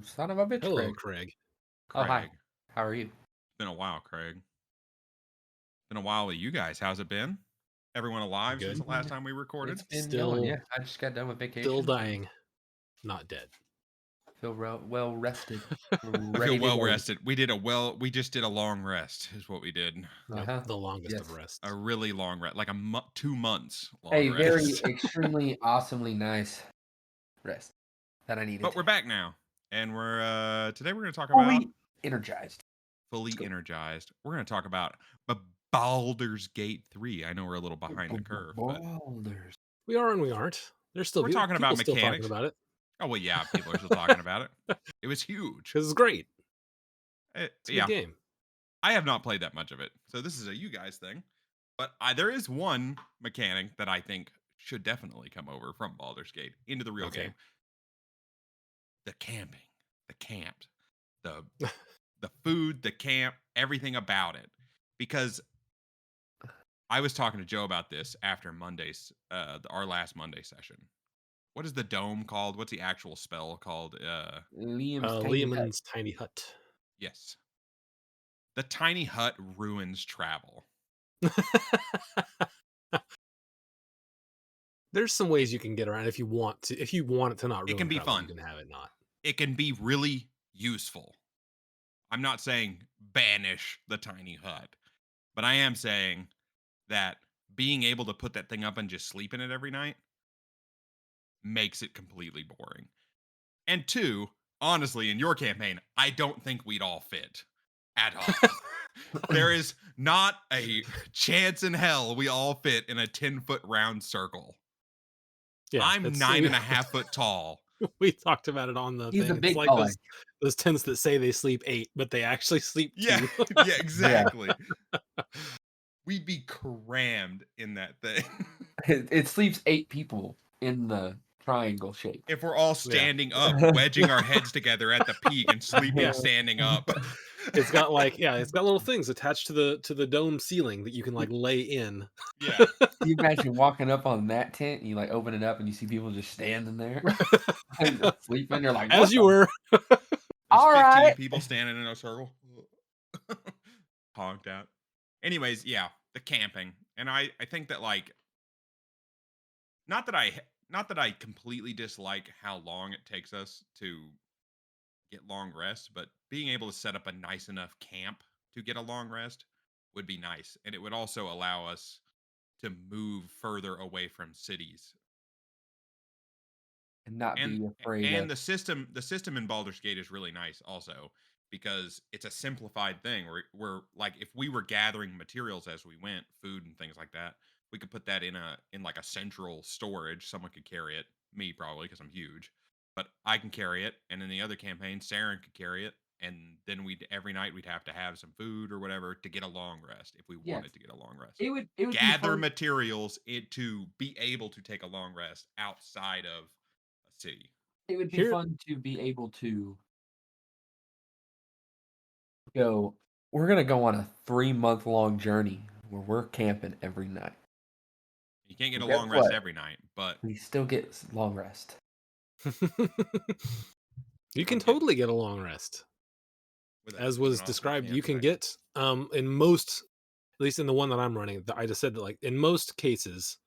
son of a bitch, Hello, Craig. Craig. Oh, hi. Craig. How are you? Been a while, Craig. Been a while with you guys. How's it been? Everyone alive since Good. the last time we recorded? It's been going, Still, yeah. I just got done with still vacation. dying, not dead. Feel well rested. I Ready feel to well go. rested. We just did a long rest, is what we did. Yep, Uh-huh. the longest of Yes. rests. A really long rest, like 2 months long A very rest. extremely awesomely nice rest that I needed. But we're back now, and today we're going to talk about Fully energized. fully go. energized. We're going to talk about Baldur's Gate 3. I know we're a little behind the curve, but Boulders. We are and we aren't. There's still we're talking people about still talking mechanics. about it Oh well, yeah, people are still talking about it. It was huge. because it's great. It's a Yeah, good game. I have not played that much of it, so this is a you guys thing. But there is one mechanic that I think should definitely come over from Baldur's Gate into the real Okay. game: the camping, the camp, the the food, the camp, everything about it. Because I was talking to Joe about this after our last Monday session. What is the dome called? What's the actual spell called? Liamon's Tiny Hut. Yes, the tiny hut ruins travel. There's some ways you can get around if you want to. If you want it to not ruin It can be travel, fun. you can have it not. It can be really useful. I'm not saying banish the tiny hut, but I am saying that being able to put that thing up and just sleep in it every night makes it completely boring. And two, honestly, in your campaign, I don't think we'd all fit at all. There is not a chance in hell we all fit in a 10-foot round circle. Yeah, I'm 9.5 foot tall. We talked about it on the He's a thing. big It's like boy. those tents that say they sleep 8, but they actually sleep 2. Yeah, yeah, exactly. We'd be crammed in that thing. It sleeps 8 people in the triangle shape. If we're all standing up, wedging our heads together at the peak and sleeping standing up. It's got it's got little things attached to the dome ceiling that you can like lay in. Yeah. Can you imagine walking up on that tent and you like open it up and you see people just standing there and sleeping? You're like, As you were. There's all 15 right. people standing in a circle. Honked out. Anyways, yeah, the camping. And I think that like not that I completely dislike how long it takes us to get long rest, but being able to set up a nice enough camp to get a long rest would be nice. And it would also allow us to move further away from cities. And not And be afraid and of the system in Baldur's Gate is really nice also because it's a simplified thing where like if we were gathering materials as we went, food and things like that, we could put that in like a central storage. Someone could carry it, me probably because I'm huge, but I can carry it. And in the other campaign, Saren could carry it, and then every night we'd have to have some food or whatever to get a long rest if we wanted to get a long rest. it would be Gather fun. materials to be able to take a long rest outside of a city. It would be Here- fun to be able to go. We're gonna go on a 3-month long journey where we're camping every night. You can't get a Well, guess long rest what? every night, but We still get long rest. You can totally get a long rest. As was described, you can get in most, at least in the one that I'm running, I just said that like in most cases,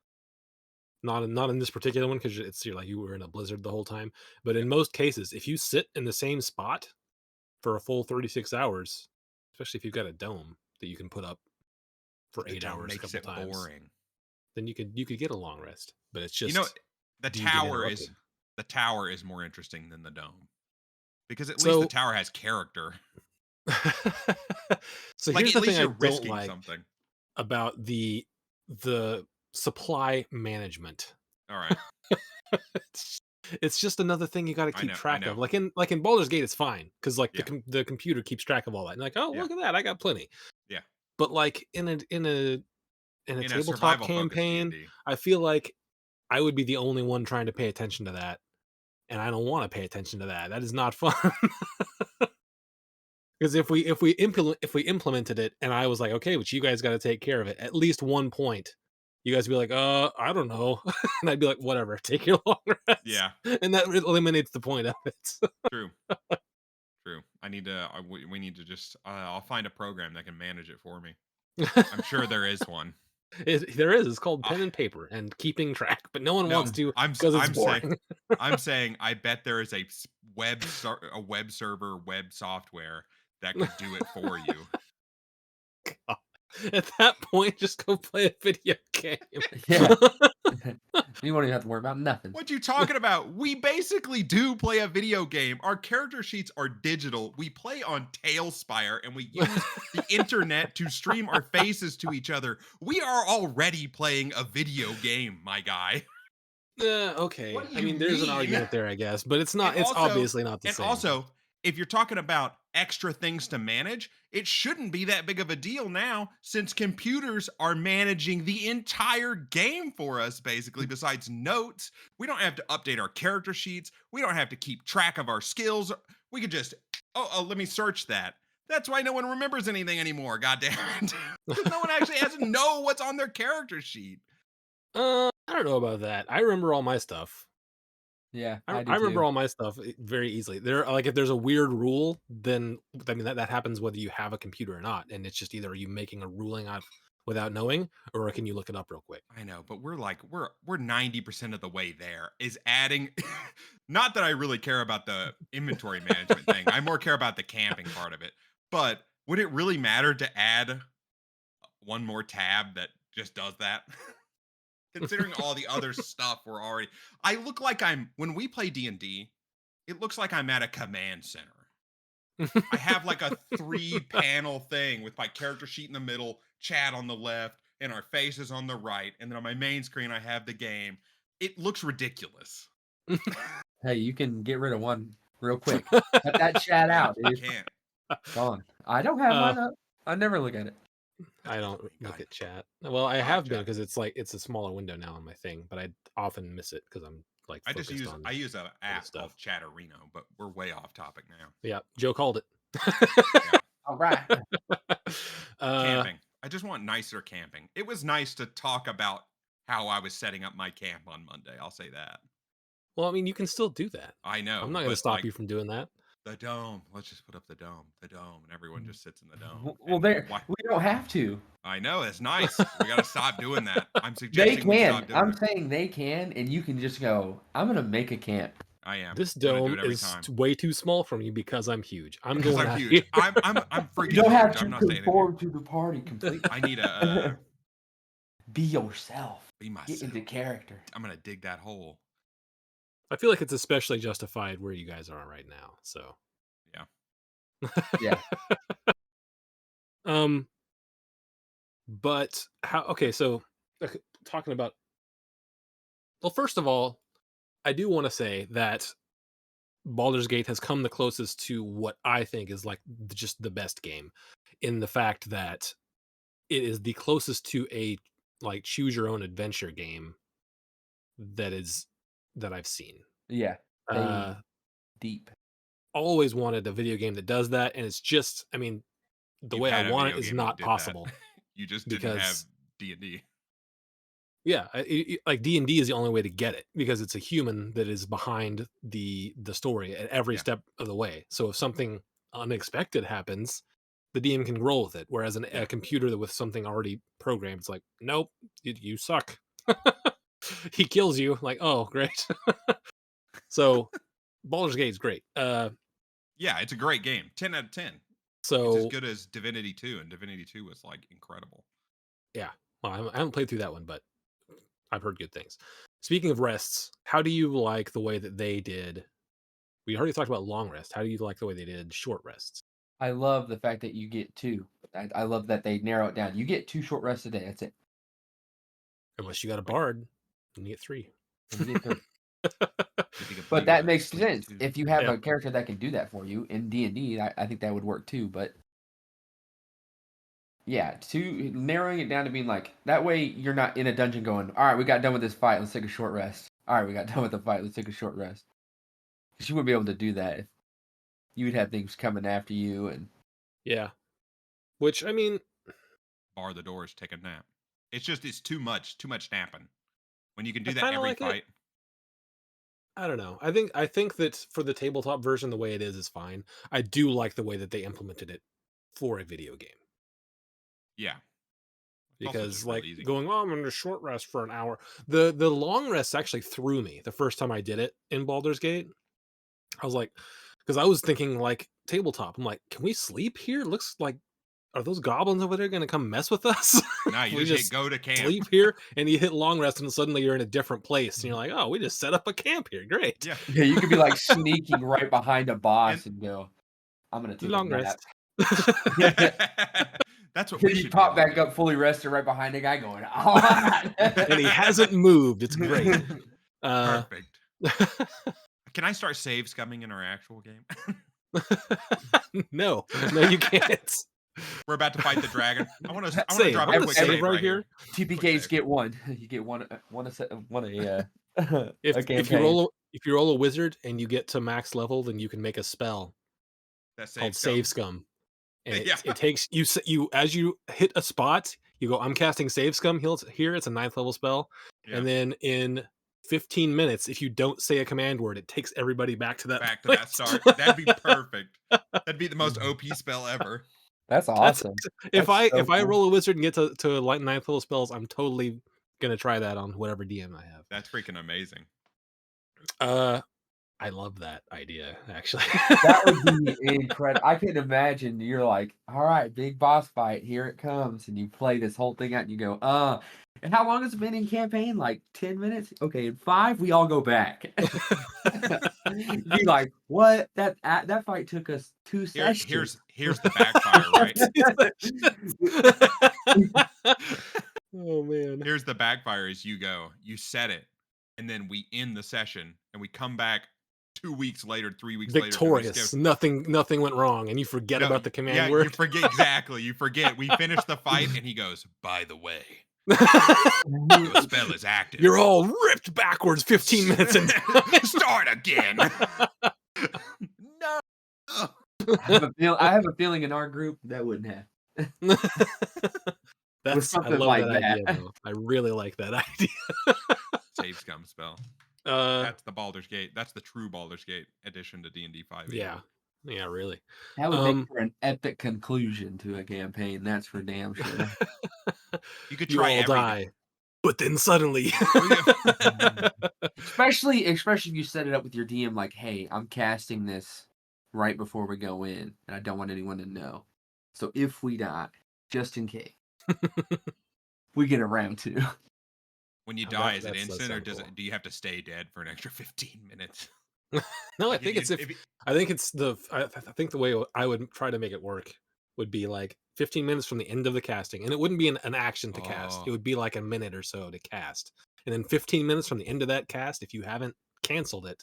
not in this particular one because you're like you were in a blizzard the whole time, but in most cases, if you sit in the same spot for a full 36 hours, especially if you've got a dome that you can put up for 8 hours a makes couple it times, boring. then you could get a long rest. But it's just The do you get tower is more interesting than the dome because at least So- the tower has character. So Like here's at the least thing I you're don't risking like something. about the supply management. All right. It's just another thing you got to keep I track know. of. Like in Baldur's Gate, it's fine because like Yeah. the computer keeps track of all that. And like, oh Yeah. look at that, I got plenty. Yeah. But like in a tabletop survival-focused campaign, D&D. I feel like I would be the only one trying to pay attention to that, and I don't want to pay attention to that. That is not fun. Because if we implemented it, and I was like, okay, but you guys got to take care of it. At least one point, you guys would be like, I don't know, and I'd be like, whatever, take your long rest. Yeah. And that eliminates the point of it. True. We need to just. I'll find a program that can manage it for me. I'm sure there is one. There is. It's called Uh, pen and paper and keeping track, but no one wants no, to because it's I'm saying boring. I'm saying I bet there is a web server web software that could do it for you. God. At that point, just go play a video game. Yeah. You won't even have to worry about nothing. What you talking about? We basically do play a video game. Our character sheets are digital. We play on Tailspire and we use the internet to stream our faces to each other. We are already playing a video game, my guy. Okay. What do I you mean, there's an mean? argument there, I guess, but it's not. And It's also, obviously not the and same. also, if you're talking about extra things to manage, it shouldn't be that big of a deal now since computers are managing the entire game for us, basically, besides notes. We don't have to update our character sheets. We don't have to keep track of our skills. We could just, let me search that. That's why no one remembers anything anymore, goddamn it. Because no one actually has to know what's on their character sheet. I don't know about that. I remember all my stuff. Yeah, I, I do I remember too. all my stuff very easily. There, like, if there's a weird rule, then I mean that happens whether you have a computer or not, and it's just either are you making a ruling out without knowing, or can you look it up real quick? I know, but we're 90% of the way there. Is adding not that I really care about the inventory management thing. I more care about the camping part of it. But would it really matter to add one more tab that just does that? Considering all the other stuff we're already I look like I'm when we play D&D, it looks like I'm at a command center. I have like a 3-panel thing with my character sheet in the middle, chat on the left, and our faces on the right. And then on my main screen, I have the game. It looks ridiculous. Hey, you can get rid of one real quick. Cut that chat out, I dude. can't. Gone. I don't have Uh, mine up. I never look at it. I Good don't for me, look God. at chat. Well, I I like have been chat. because it's a smaller window now on my thing, but I often miss it because I'm like focused on I use an other app called stuff. Chatterino, but we're way off topic now. Yeah, Joe called it. Yeah. All right. uh, Camping. I just want nicer camping. It was nice to talk about how I was setting up my camp on Monday. I'll say that. well, I mean, you can still do that. I I'm know, not going to but stop you from doing that. the dome. Let's just put up the dome, and everyone just sits in the dome. Well, And there why? we don't have to. I know it's nice. We got to stop doing that. I'm They suggesting we can. stop doing I'm it. saying they can, and you can just go. I'm gonna make a camp. I am. This I'm gonna do dome it every is time way too small for me because I'm huge. I'm because going I'm out huge. here. I'm You freaking don't have huge. to I'm not staying in here. conform to the party completely. I need a Be yourself. be Get myself. into character. I'm gonna dig that hole. I feel like it's especially justified where you guys are right now. So, Yeah. um, but how? Okay, so talking about. Well, first of all, I do want to say that Baldur's Gate has come the closest to what I think is like just the best game, in the fact that it is the closest to a like choose your own adventure game that is that I've seen. Yeah. Uh, They deep. always wanted a video game that does that, and it's just, I mean, the You've way I had a want video it is game that not did that. possible You just didn't have because D&D. yeah, like D&D is the only way to get it because it's a human that is behind the story at every Yeah. step of the way. So if something unexpected happens, the DM can roll with it. Whereas Yeah. a computer that with something already programmed, it's like, nope, you suck. He kills you. Like, oh, great. So Baldur's Gate is great. Yeah, it's a great game. 10 out of 10. It's as So good as Divinity 2, and Divinity 2 was like incredible. yeah, well, I haven't played through that one, but I've heard good things. Speaking of rests, how do you like the way that they did? We already talked about long rest. How do you like the way they did short rests? I love the fact that you get two. I love that they narrow it down. You get 2 short rests a day. That's it. Unless you got a Wait. bard, and you get 3. And you get 3. Getting a But that B-word, makes sleep sense. too. If you have Yeah. a character that can do that for you in D&D, I think that would work too, but yeah, narrowing it down to being like that way you're not in a dungeon going, all right, we got done with this fight, let's take a short rest. All right, we got done with the fight, let's take a short rest. Because you wouldn't be able to do that. You would have things coming after you, and Yeah. Which, I mean, Bar the doors, take a nap. It's too much napping. When you can do I that kind of every like it. fight. I don't know. I think that for the tabletop version, the way it is fine. I do like the way that they implemented it for a video game. Yeah. It's also Because just like really easy. going, oh, I'm in a short rest for an hour. The long rest actually threw me the first time I did it in Baldur's Gate. I was like, because I was thinking like tabletop. I'm like, can we sleep here? It looks like, are those goblins over there going to come mess with us? Nah, you We just hit just go to camp. sleep here, and you hit long rest, and suddenly you're in a different place, and you're like, oh, we just set up a camp here. Great. Yeah. Yeah, you could be like sneaking right behind a boss and go, I'm gonna take Long a nap. rest. That's what Then we you should pop be able back to up fully rested right behind a guy going, oh, And he hasn't moved. It's great. do. Perfect. Can I start save scumming in our actual game? No, you can't. We're about to fight the dragon. I want to Save. drop I'm a gonna quick save save right right here. TPKs Quick save. get one. You get one a If you roll a wizard and you get to max level, then you can make a spell That called save Save scum. Scum, and Yeah. it takes you as you hit a spot, you go, I'm casting Save Scum. Here, it's a 9th level spell, Yeah. and then in 15 minutes, if you don't say a command word, it takes everybody back to that Back to place. that start. That'd be perfect. That'd be the most OP spell ever. That's awesome. If That's so I cool. roll a wizard and get to like 9th level spells, I'm totally gonna try that on whatever DM I have. That's freaking amazing. I love that idea, actually. That would be incredible. I can imagine you're like, all right, big boss fight, here it comes, and you play this whole thing out, and you go, and how long has it been in campaign? Like 10 minutes? Okay, in 5, we all go back. Be like, what? That fight took us 2 sessions. Here's the backfire, right? Oh man. Here's the backfire: is you set it, and then we end the session, and we come back 2 weeks later, 3 weeks later, Victorious. Nothing went wrong, and you forget about the command word. You forget exactly. You forget. We finish the fight, and he goes, "By the way, your spell is active. You're all ripped backwards 15 minutes and start again." No. I have a feeling in our group that wouldn't happen. I love that idea, though. I really like that idea. Save scum spell. That's the Baldur's Gate. That's the true Baldur's Gate addition to D&D 5e. Yeah, really. That would make for an epic conclusion to a campaign. That's for damn sure. You could try all die, but then suddenly, especially if you set it up with your DM like, hey, I'm casting this right before we go in, and I don't want anyone to know. So if we die, just in case, we get a round 2. When you die, is it instant, or do you have to stay dead for an extra 15 minutes? No, I think it's I think the way I would try to make it work would be like 15 minutes from the end of the casting, and it wouldn't be an action to cast. It would be like a minute or so to cast, and then 15 minutes from the end of that cast, if you haven't canceled it,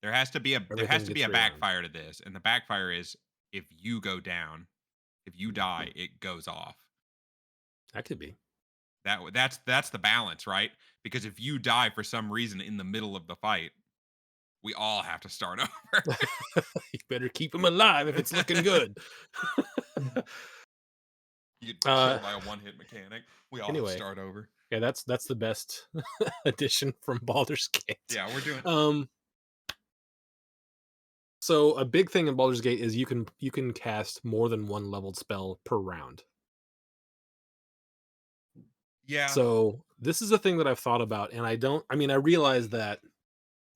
there has to be a backfire to this, and the backfire is if you go down, if you die, it goes off. That could be. That's the balance, right? Because if you die for some reason in the middle of the fight, we all have to start over. You better keep him alive if it's looking good. You get killed by a one-hit mechanic. We all have to start over. Yeah, that's the best addition from Baldur's Gate. Yeah, we're doing. So a big thing in Baldur's Gate is you can cast more than one leveled spell per round. Yeah. So this is a thing that I've thought about, and I realize that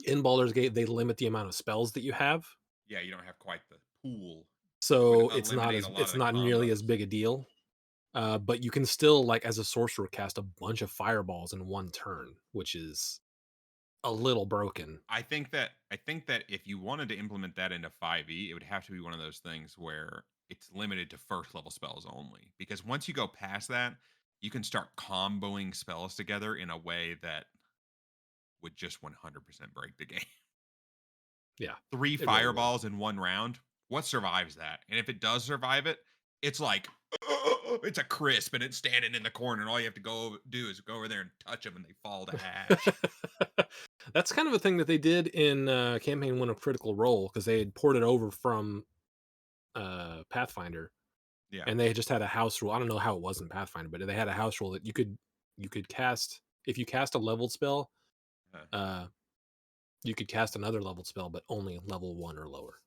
in Baldur's Gate they limit the amount of spells that you have. Yeah, you don't have quite the pool. So it's not nearly as big a deal. But you can still, like, as a sorcerer, cast a bunch of fireballs in one turn, which is a little broken. I think that if you wanted to implement that into 5e, it would have to be one of those things where it's limited to first level spells only. Because once you go past that, you can start comboing spells together in a way that would just 100% break the game. Yeah. 3 fireballs in one round. What survives that? And if it does survive it, it's like, it's a crisp and it's standing in the corner, and all you have to do is go over there and touch them and they fall to ash. That's kind of a thing that they did in Campaign 1 of Critical Role, because they had ported over from Pathfinder. Yeah. And they just had a house rule. I don't know how it was in Pathfinder, but they had a house rule that you could cast, if you cast a leveled spell, you could cast another leveled spell, but only level 1 or lower,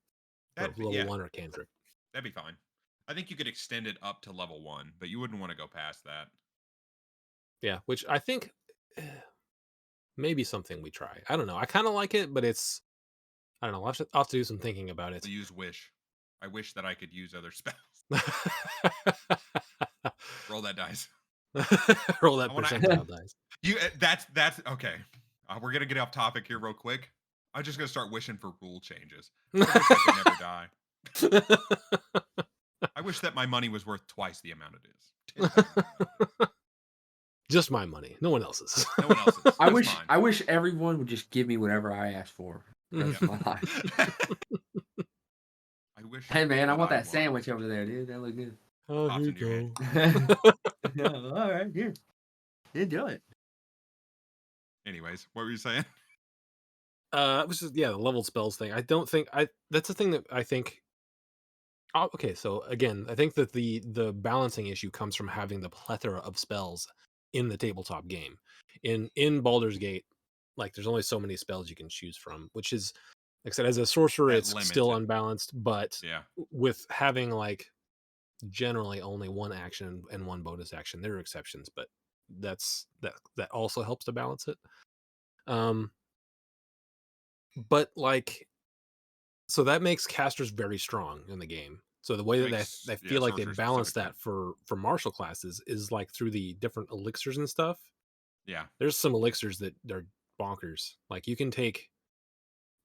or level Yeah, 1 or cantrip. that'd be fine. I think you could extend it up to level 1, but you wouldn't want to go past that. Yeah, which I think maybe something we try. I don't know. I kind of like it, but it's I don't know. I'll have to do some thinking about it. We'll use wish. I wish that I could use other spells. Roll that dice. Roll that percentile dice. That's okay. We're gonna get off topic here real quick. I'm just gonna start wishing for rule changes. I wish I could never die. I wish that my money was worth twice the amount it is. 10 times. Just my money, no one else's. No one else's. I wish everyone would just give me whatever I asked for. The rest of my life. I wish. Hey man, I want that sandwich over there, dude. That look good. Oh, Pops here you into go. Yeah, all right, here. Enjoy it. Anyways, what were you saying? It was just the leveled spells thing. I don't think that's the thing that I think. Oh, okay, so again, I think that the balancing issue comes from having the plethora of spells in the tabletop game. In Baldur's Gate, like there's only so many spells you can choose from, which is, like I said, as a sorcerer, That it's limits still it. unbalanced. But Yeah. with having like generally only one action and one bonus action, there are exceptions, but that also helps to balance it. But like, so that makes casters very strong in the game. So the way that I feel like they balance that for martial classes is like through the different elixirs and stuff. Yeah. There's some elixirs that are bonkers. Like you can take,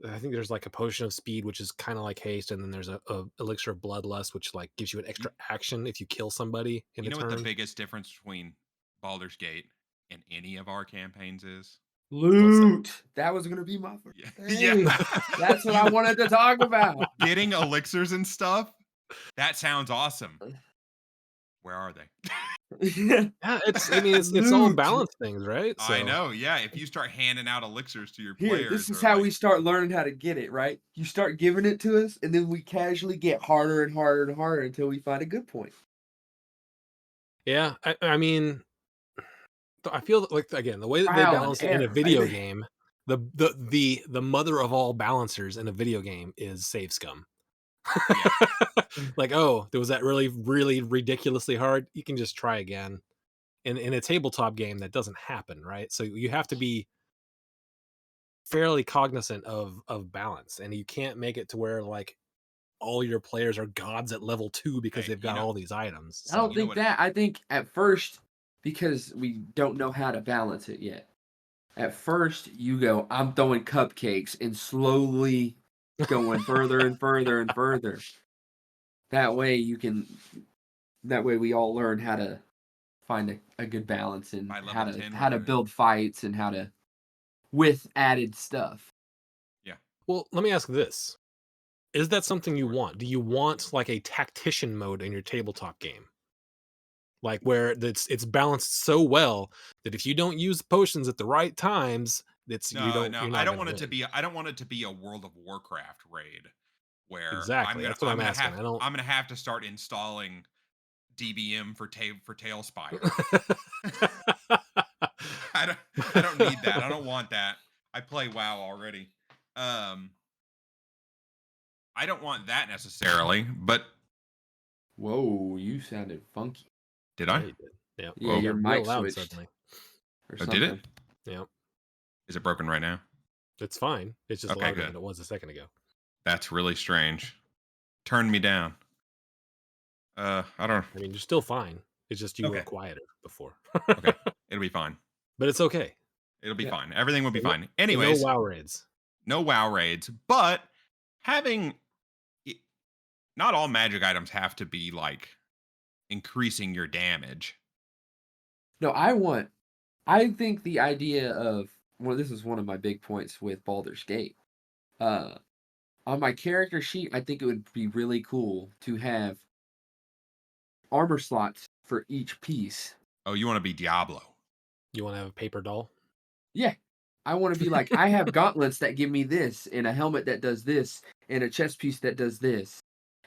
I think there's like a potion of speed, which is kind of like haste, and then there's a elixir of bloodlust, which like gives you an extra action if you kill somebody in a turn. You know what the biggest difference between Baldur's Gate and any of our campaigns is? Loot. That was gonna be my first. Yeah. That's what I wanted to talk about. Getting elixirs and stuff. That sounds awesome. Where are they? Yeah, it's all balance things, right? So, I know. Yeah, if you start handing out elixirs to your Here, players, this is how we start learning how to get it, right? You start giving it to us, and then we casually get harder and harder and harder until we find a good point. Yeah, I mean, I feel like again the way that they balance it in a video game, the mother of all balancers in a video game is save scum. Like, oh, was that really ridiculously hard? You can just try again. In a tabletop game, that doesn't happen, right? So you have to be fairly cognizant of balance, and you can't make it to where like all your players are gods at level 2 because they've got all these items. So. I don't think that. I think at first, because we don't know how to balance it yet. At first, you go, I'm throwing cupcakes and slowly going further and further and further. That way we all learn how to find a good balance and how to build fights and how to with added stuff. Yeah. Well, let me ask this. Is that something you want? Do you want like a tactician mode in your tabletop game? Like where it's balanced so well that if you don't use potions at the right times, I don't want it to be a World of Warcraft raid where exactly that's what I'm asking. I'm gonna have to start installing DBM for Tailspire. I don't need that. I don't want that. I play WoW already. I don't want that necessarily, but whoa, you sounded funky. Did I? Yeah, you did. Yeah. Yeah, your mic switched. Suddenly. Oh, did it? Yeah. Is it broken right now? It's fine. It's just louder than it was a second ago. That's really strange. Turn me down. I don't. I mean, you're still fine. It's just you were quieter before. Okay, it'll be fine. But it's okay. It'll be fine. Everything will be fine. Anyways, no WoW raids. No WoW raids, but having not all magic items have to be like increasing your damage. No, I think the idea of this is one of my big points with Baldur's Gate. On my character sheet, I think it would be really cool to have armor slots for each piece. Oh, you want to be Diablo? You want to have a paper doll? Yeah. I want to be like, I have gauntlets that give me this, and a helmet that does this, and a chest piece that does this.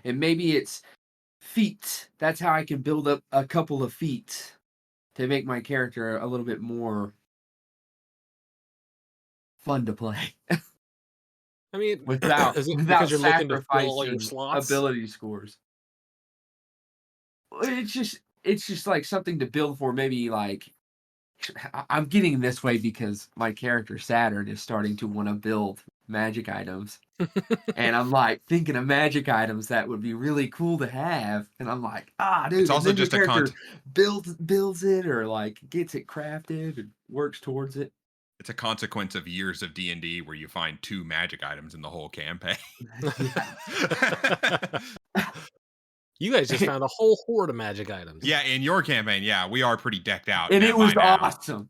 And maybe it's feet. That's how I can build up a couple of feet to make my character a little bit more fun to play. I mean, without is it because without you're looking to fill all your sacrificing slots? ability scores. It's just like something to build for. Maybe like I'm getting this way because my character Saturn is starting to want to build magic items. And I'm like thinking of magic items that would be really cool to have. And I'm like, dude, It's and also then your just a character builds it or like gets it crafted and works towards it. it's a consequence of years of D&D where you find 2 magic items in the whole campaign. You guys just found a whole horde of magic items. Yeah, in your campaign, yeah, we are pretty decked out. And it was by now. awesome.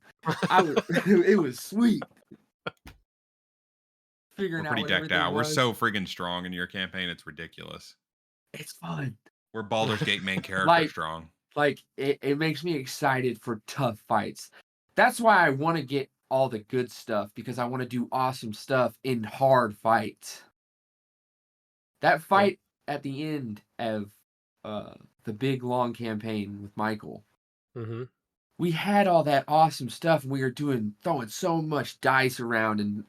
It was sweet. We're Figuring out pretty what decked everything out. We're was. so friggin' strong in your campaign, it's ridiculous. It's fun. We're Baldur's Gate main character Like- strong. Like it makes me excited for tough fights. That's why I want to get all the good stuff, because I want to do awesome stuff in hard fights. That fight at the end of the big long campaign with Michael, Mm-hmm. we had all that awesome stuff, and we were throwing so much dice around, and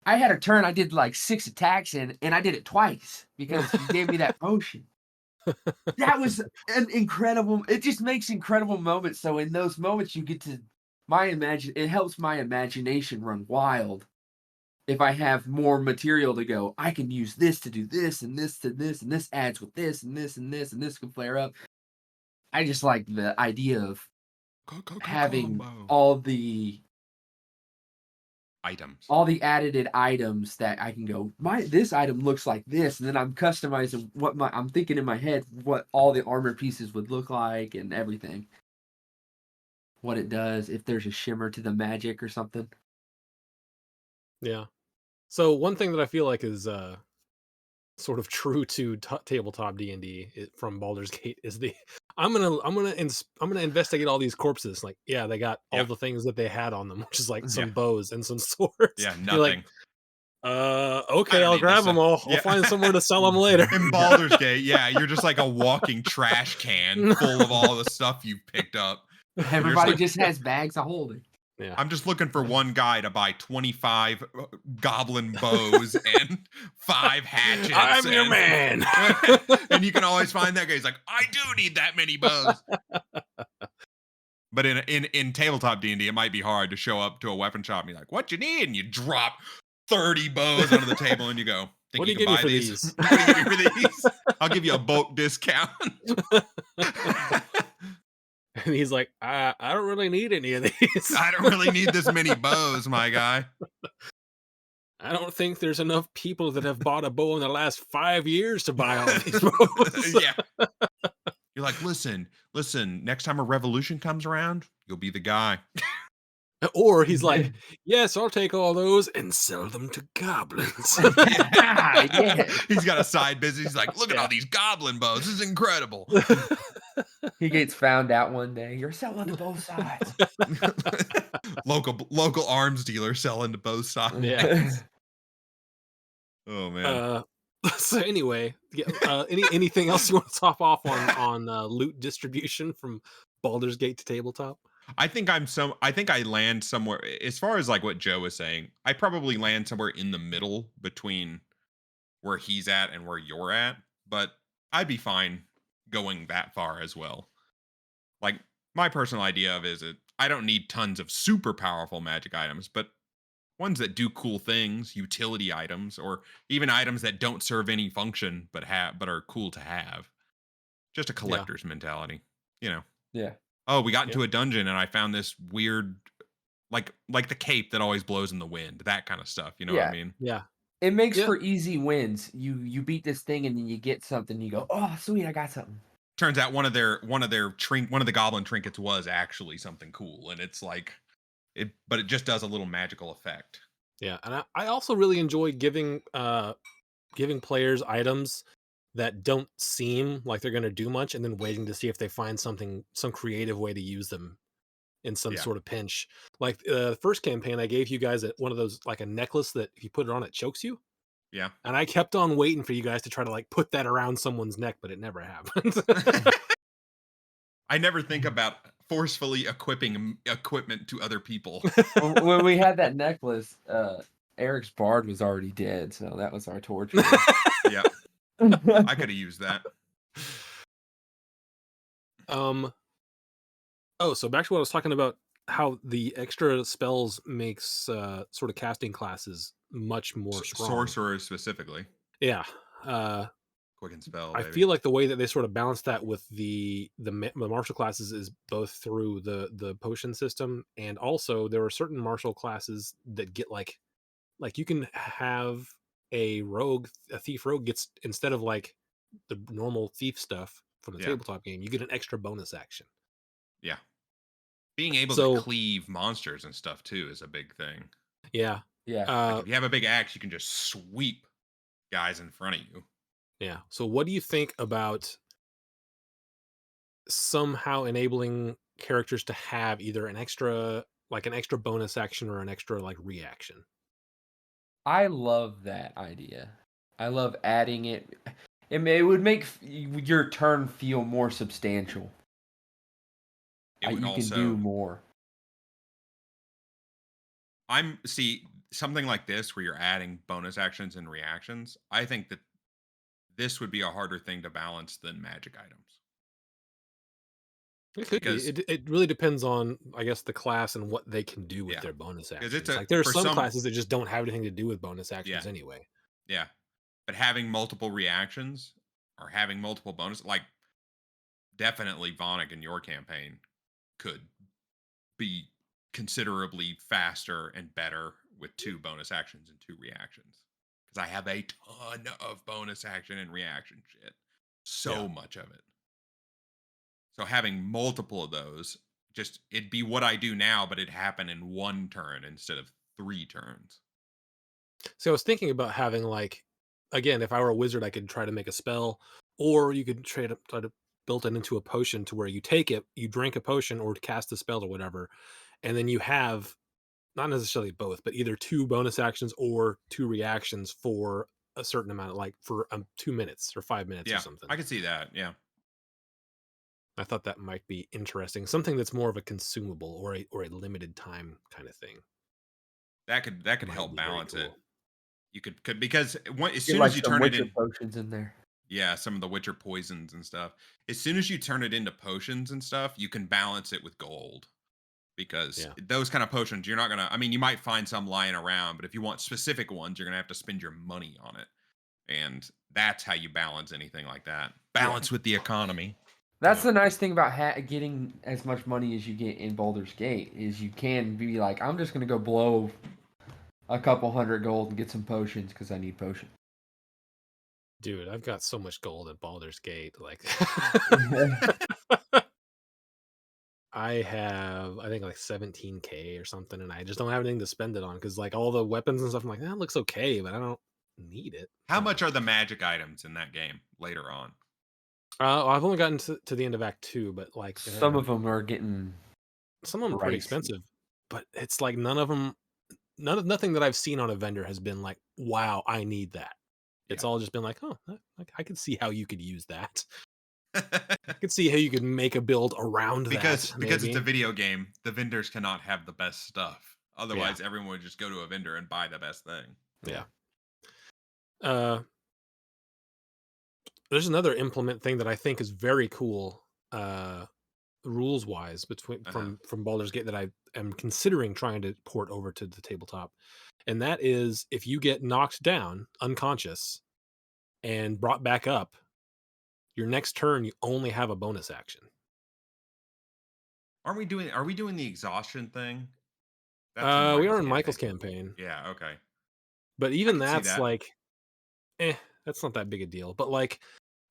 I had a turn I did like 6 attacks in, and I did it twice because he gave me that potion. That was an incredible. It just makes incredible moments. So in those moments, you get to it helps my imagination run wild. If I have more material to go, I can use this to do this and this to this, and this adds with this and this and this, and this can flare up. I just like the idea of having Combo. all the Items. added items that I can go, this item looks like this, and then I'm customizing I'm thinking in my head what all the armor pieces would look like and everything. What it does, if there's a shimmer to the magic or something. Yeah. So one thing that I feel like is sort of true to tabletop D&D from Baldur's Gate is I'm gonna investigate all these corpses. Like, yeah, they got all the things that they had on them, which is like some bows and some swords. Yeah, You're like, nothing. okay, I'll grab them all. I'll find somewhere to sell them later. In Baldur's Gate, yeah, you're just like a walking trash can full of all the stuff you've picked up. Everybody just has bags of holding. Yeah. I'm just looking for one guy to buy 25 goblin bows and 5 hatchets. I'm your man. And you can always find that guy. He's like, I do need that many bows. But in tabletop D&D, it might be hard to show up to a weapon shop and be like, what you need? And you drop 30 bows onto the table and you go, what do you give me for these? What do you give me for these? I'll give you a bulk discount. And he's like, I don't really need any of these. I don't really need this many bows, my guy. I don't think there's enough people that have bought a bow in the last 5 years to buy all of these bows. Yeah. You're like, listen, next time a revolution comes around, you'll be the guy. Or he's like, yes, I'll take all those and sell them to goblins. Yeah. He's got a side business. He's like, look at all these goblin bows. This is incredible. He gets found out one day. You're selling to both sides. Local arms dealer selling to both sides. Yeah. Oh man. So anyway, anything else you want to top off on loot distribution from Baldur's Gate to tabletop? I think I land somewhere, as far as like what Joe was saying, I probably land somewhere in the middle between where he's at and where you're at, but I'd be fine going that far as well. Like, my personal idea of I don't need tons of super powerful magic items, but ones that do cool things, utility items, or even items that don't serve any function but are cool to have. Just a collector's mentality, you know. Yeah. Oh, we got into a dungeon and I found this weird, like the cape that always blows in the wind, that kind of stuff. You know what I mean? Yeah. It makes for easy wins. You beat this thing and then you get something. You go, oh sweet, I got something. Turns out one of the goblin trinkets was actually something cool, and it's like but it just does a little magical effect. Yeah, and I also really enjoy giving players items that don't seem like they're going to do much, and then waiting to see if they find some creative way to use them in some sort of pinch. Like the first campaign, I gave you guys one of those, like a necklace that if you put it on, it chokes you. Yeah. And I kept on waiting for you guys to try to like put that around someone's neck, but it never happened. I never think about forcefully equipping equipment to other people. When we had that necklace, Eric's Bard was already dead, so that was our torture. Yep. I could have used that. Oh, so back to what I was talking about, how the extra spells makes sort of casting classes much more strong. Sorcerers specifically. Yeah. Quicken spell, I baby. feel like the way that they sort of balance that with the martial classes is both through the potion system, and also there are certain martial classes that get like you can have a thief rogue gets, instead of like the normal thief stuff from the Yeah. tabletop game, you get an extra bonus action. Yeah. Being able to So cleave monsters and stuff too is a big thing. yeah, Yeah. Like if you have a big axe, you can just sweep guys in front of you. yeah. So what do you think about somehow enabling characters to have either an extra bonus action or an extra like reaction? I love that idea. I love adding it. It would make your turn feel more substantial. It would You can also do more. see something like this where you're adding bonus actions and reactions. I think that this would be a harder thing to balance than magic items. It could Because be. It really depends on, I guess, the class and what they can do with Yeah. their bonus 'Cause actions. it's a Like there are for some some classes that just don't have anything to do with bonus actions Yeah. anyway. Yeah. But having multiple reactions or having multiple bonus, like definitely Vonic in your campaign could be considerably faster and better with 2 bonus actions and 2 reactions. Because I have a ton of bonus action and reaction shit. So Yeah. much of it. So having multiple of those, just it'd be what I do now, but it'd happen in 1 turn instead of 3 turns. So I was thinking about having like, again, if I were a wizard, I could try to make a spell, or you could try to build it into a potion to where you take it, you drink a potion or cast a spell or whatever, and then you have not necessarily both, but either 2 bonus actions or 2 reactions for a certain amount, like for 2 minutes or 5 minutes or Yeah, something. I could see that. Yeah. I thought that might be interesting. Something that's more of a consumable or a limited time kind of thing. That could Might help be very balance it. cool. You could because as Get soon as like you some turn it Witcher in, potions in there. yeah, some of the Witcher poisons and stuff. As soon as you turn it into potions and stuff, you can balance it with gold. Because Yeah. those kind of potions, you're not gonna. I mean, you might find some lying around, but if you want specific ones, you're gonna have to spend your money on it, and that's how you balance anything like that. Balance with the economy. That's Yeah. the nice thing about getting as much money as you get in Baldur's Gate is you can be like, I'm just gonna go blow a couple hundred gold and get some potions because I need potions. Dude, I've got so much gold at Baldur's Gate. Like I have, I think like 17K or something, and I just don't have anything to spend it on because like all the weapons and stuff, I'm like, that looks okay, but I don't need it. How much are the magic items in that game later on? I've only gotten to the end of Act 2, but like Some of them are getting some of them pretty pricey. expensive, but it's like nothing that I've seen on a vendor has been like, wow, I need that. It's Yeah. all just been like, oh, I could see how you could use that. I could see how you could make a build around because that. because Maybe. it's a video game, the vendors cannot have the best stuff. Otherwise, everyone would just go to a vendor and buy the best thing. Yeah. There's another implement thing that I think is very cool, rules wise, from Baldur's Gate that I am considering trying to port over to the tabletop, and that is if you get knocked down unconscious and brought back up, your next turn you only have a bonus action. Are we doing the exhaustion thing? We in are Michael's in Michael's campaign, Yeah, okay. but I even could see that's that. like, that's not that big a deal. But like,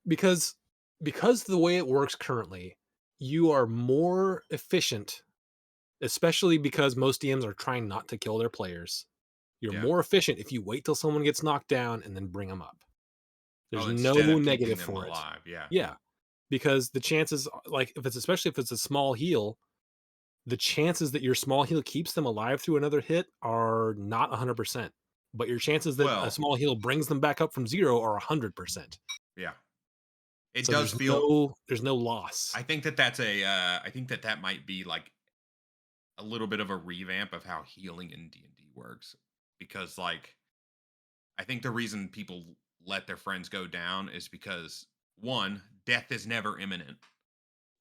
because the way it works currently, you are more efficient, especially because most DMs are trying not to kill their players. You're Yeah. more efficient if you wait till someone gets knocked down and then bring them up. There's no Instead of keeping negative them for it. alive, yeah. Yeah, because the chances, like especially if it's a small heal, the chances that your small heal keeps them alive through another hit are not 100%. But your chances that a Well, small heal brings them back up from 0 are 100%. yeah. It So does feel there's no loss. I think I think that might be like a little bit of a revamp of how healing in D&D works because like I think the reason people let their friends go down is because one, death is never imminent.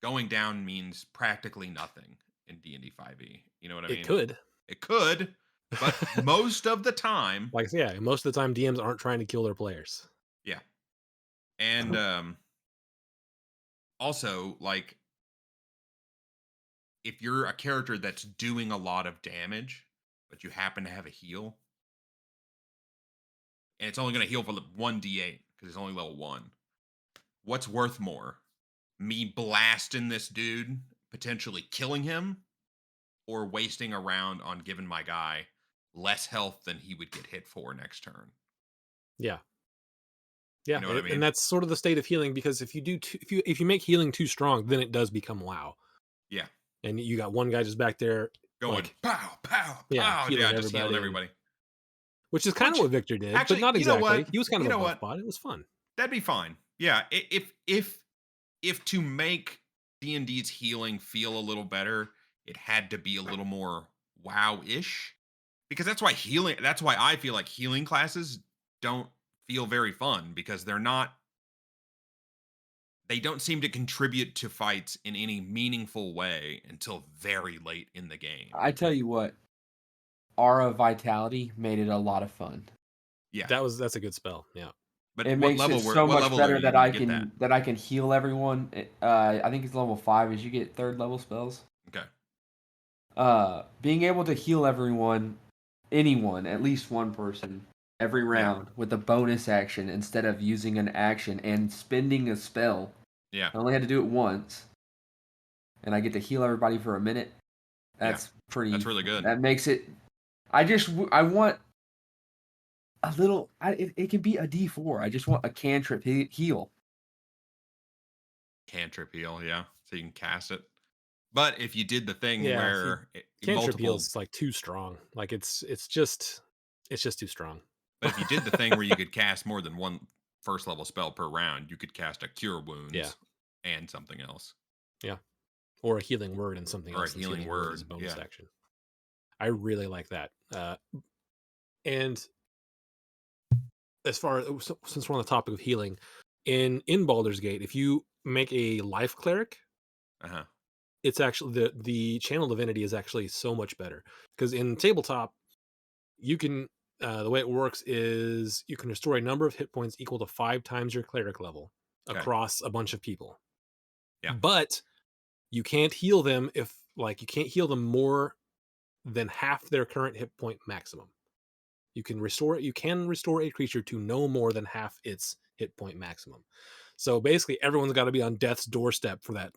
Going down means practically nothing in D&D 5e. You know what I It mean? could. It could, but most of the time, Like, yeah, most of the time DMs aren't trying to kill their players. yeah. And also, like, if you're a character that's doing a lot of damage, but you happen to have a heal, and it's only going to heal for 1d8 because it's only level 1, what's worth more? Me blasting this dude, potentially killing him, or wasting a round on giving my guy less health than he would get hit for next turn? Yeah. Yeah, You know what I mean? and that's sort of the state of healing, because if you make healing too strong, then it does become WoW. Yeah. And you got one guy just back there Going like, pow, pow, yeah, pow. healing Yeah, just healing everybody. everybody. Which is kind of Which, what Victor did, actually, but not you know exactly. what? He was kind You of a know buff what? bot. It was fun. That'd be fine. Yeah, if to make D&D's healing feel a little better, it had to be a little more WoW-ish. Because that's why I feel like healing classes don't feel very fun, because they don't seem to contribute to fights in any meaningful way until very late in the game. I tell you what, Aura Vitality made it a lot of fun. Yeah. That's a good spell. Yeah. But It what makes level it so what much level better are you that when I you get that? can heal everyone. I think it's level 5 is you get 3rd level spells. Okay. Being able to heal anyone, at least one person, every round with a bonus action instead of using an action and spending a spell. Yeah. I only had to do it once, and I get to heal everybody for a minute. That's That's really good. That makes it. I want a little. It can be a D4. I just want a cantrip heal. Cantrip heal, yeah. So you can cast it. But if you did the thing Yeah, where cantrip heal's like too strong. Like it's just too strong. But if you did the thing where you could cast more than one first level spell per round, you could cast a cure wounds and something else. Yeah. Or a healing word and something Or else. a healing word is a bonus action. I really like that. And as far as, since we're on the topic of healing, in Baldur's Gate, if you make a life cleric, it's actually the channel divinity is actually so much better, because in tabletop you can the way it works is you can restore a number of hit points equal to 5 times your cleric level across a bunch of people. Yeah. But you can't heal them you can't heal them more than half their current hit point maximum. You can restore a creature to no more than half its hit point maximum. So basically everyone's got to be on death's doorstep for that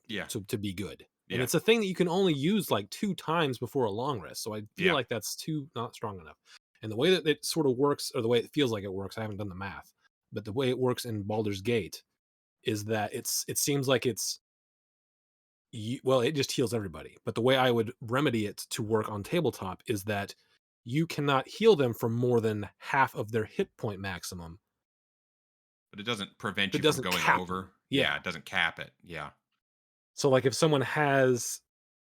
to be good. And it's a thing that you can only use like 2 times before a long rest. So I feel like that's not strong enough. And the way that it sort of works, or the way it feels like it works, I haven't done the math, but the way it works in Baldur's Gate is that it seems like it just heals everybody. But the way I would remedy it to work on tabletop is that you cannot heal them for more than half of their hit point maximum. But it doesn't prevent you from going over. Yeah, it doesn't cap it. Yeah. So like if someone has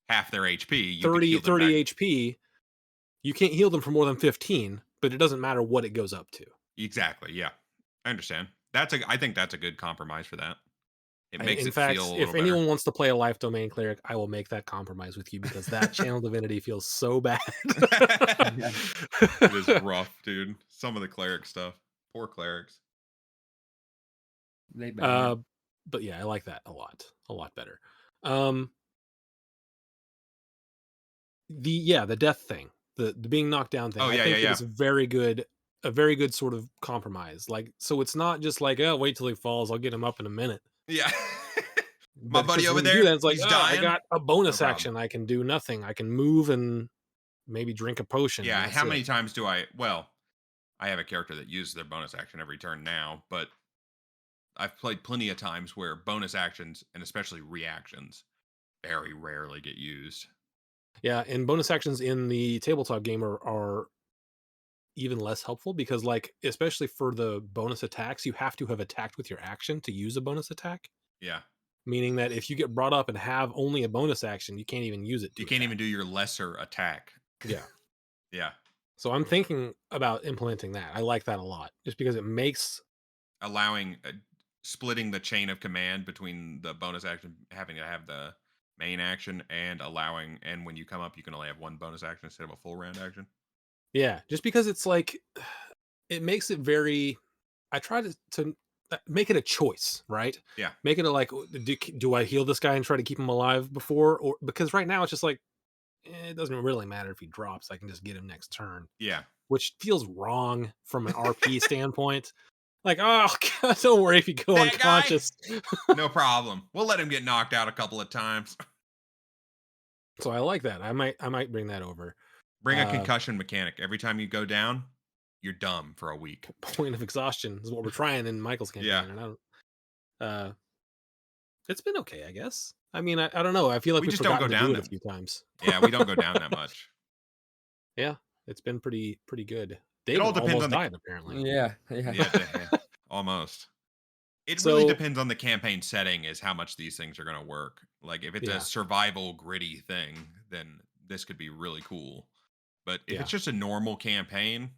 half their HP, you 30 HP, you can't heal them for more than 15, but it doesn't matter what it goes up to. Exactly. Yeah. I understand. I think that's a good compromise for that. It makes in fact, feel a little if better. anyone wants to play a life domain cleric, I will make that compromise with you, because that channel divinity feels so bad. It is rough, dude. Some of the cleric stuff. Poor clerics. But yeah, I like that a lot better. The death thing, the being knocked down thing. I think it's a very good sort of compromise. Like, so it's not just like, oh, wait till he falls, I'll get him up in a minute. Yeah. My buddy over there, it's like, he's dying. I got a bonus action. I can do nothing. I can move and maybe drink a potion. Yeah. How many times do I have a character that uses their bonus action every turn now, but I've played plenty of times where bonus actions, and especially reactions, very rarely get used. Yeah, and bonus actions in the tabletop game are even less helpful, because like, especially for the bonus attacks, you have to have attacked with your action to use a bonus attack. Yeah. Meaning that if you get brought up and have only a bonus action, you can't even use it. You can't even do your lesser attack. Yeah. Yeah. So I'm thinking about implementing that. I like that a lot, just because it makes Allowing splitting the chain of command between the bonus action, having to have the main action, and allowing, and when you come up, you can only have one bonus action instead of a full round action. yeah, just because it's like it makes it very. I try to make it a choice, right? Yeah. Make it a like, do I heal this guy and try to keep him alive before, or because right now it's just like it doesn't really matter if he drops. I can just get him next turn, Yeah. which feels wrong from an RP standpoint. Like, oh God, don't worry if you go That guy? unconscious. No problem. We'll let him get knocked out a couple of times. So I like that. I might bring that over. Bring a concussion mechanic. Every time you go down, you're dumb for a week. Point of exhaustion is what we're trying in Michael's campaign. Yeah. And I don't, it's been okay, I guess. I mean, I don't know. I feel like We we've just don't go forgotten to do down it a few times. Yeah, we don't go down that much. Yeah, it's been pretty good. It David all depends almost on the died, apparently. Yeah. yeah, almost. It So- really depends on the campaign setting is how much these things are going to work. Like if it's Yeah. a survival gritty thing, then this could be really cool. But if Yeah. it's just a normal campaign,